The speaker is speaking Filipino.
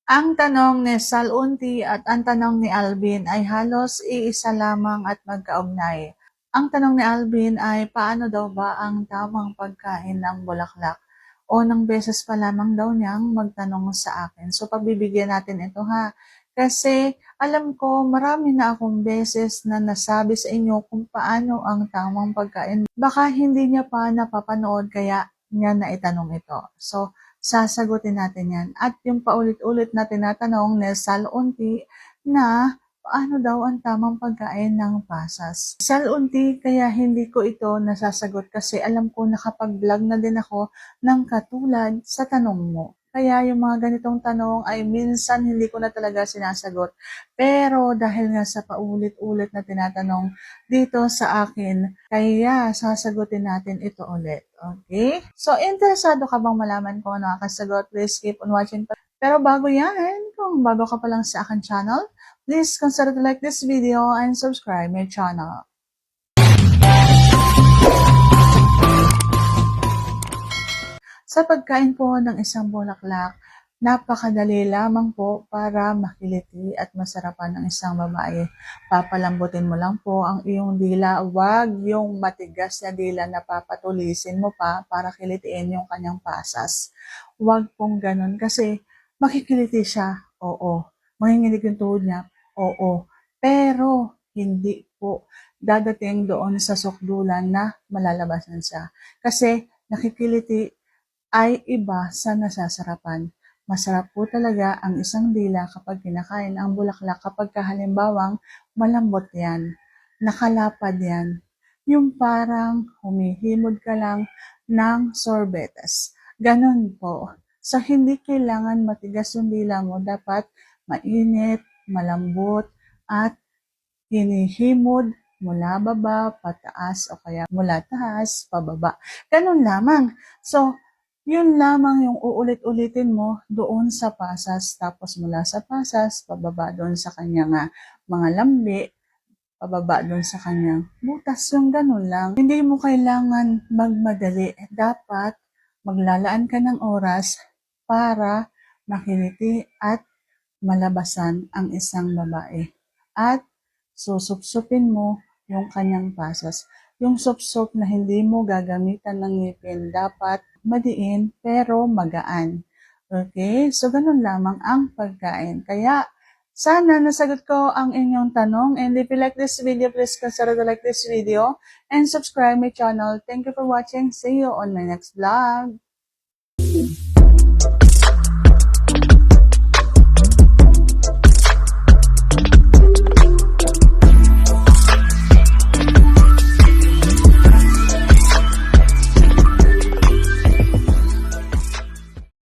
Ang tanong ni Salunti at ang tanong ni Alvin ay halos iisa lamang at magkaugnay. Ang tanong ni Alvin ay paano daw ba ang tamang pagkain ng bulaklak? O ng beses pa lamang daw niyang magtanong sa akin. So pagbibigyan natin ito ha. Kasi alam ko marami na akong beses na nasabi sa inyo kung paano ang tamang pagkain. Baka hindi niya pa napapanood kaya niya na itanong ito. So sasagutin natin yan. At yung paulit-ulit na tinatanong ni Salunti na paano daw ang tamang pagkain ng pasas. Salunti, kaya hindi ko ito nasasagot kasi alam ko nakapag-vlog na din ako ng katulad sa tanong mo. Kaya yung mga ganitong tanong ay minsan hindi ko na talaga sinasagot. Pero dahil nga sa paulit-ulit na tinatanong dito sa akin, kaya sasagutin natin ito ulit. Okay? So, interesado ka bang malaman kung ano ang kasagot? Please keep on watching. Pero bago yan, kung bago ka pa lang sa akin channel, please consider to like this video and subscribe my channel. Sa pagkain po ng isang bulaklak, napakadali lamang po para makiliti at masarapan ng isang babae. Papalambutin mo lang po ang iyong dila, wag yung matigas na dila na papatulisin mo pa para kilitiin yung kanyang pasas. Wag pong ganun kasi makikiliti siya, oo. Manginginig yung tuhod niya, oo. Pero hindi po dadating doon sa sukdulan na malalabasan siya. Kasi nakikiliti ay iba sa nasasarapan. Masarap po talaga ang isang dila kapag kinakain ang bulaklak kapag halimbawang malambot yan, nakalapad yan. Yung parang humihimod ka lang ng sorbetes. Ganon po. So, hindi kailangan matigas yung dila mo. Dapat mainit, malambot, at hinihimod mula baba, pataas, o kaya mula taas, pababa. Ganon lamang. So, yun lamang yung uulit-ulitin mo doon sa pasas, tapos mula sa pasas, pababa doon sa kanyang mga lambi, pababa doon sa kanyang butas, yung ganun lang. Hindi mo kailangan magmadali. Dapat maglalaan ka ng oras para makiliti at malabasan ang isang babae. At susupsupin mo yung kanyang pasas. Yung supsup na hindi mo gagamitan ng ngipin, dapat madiin pero magaan. Okay? So, ganun lamang ang pagkain. Kaya, sana nasagot ko ang inyong tanong. And if you like this video, please consider to like this video and subscribe my channel. Thank you for watching. See you on my next vlog.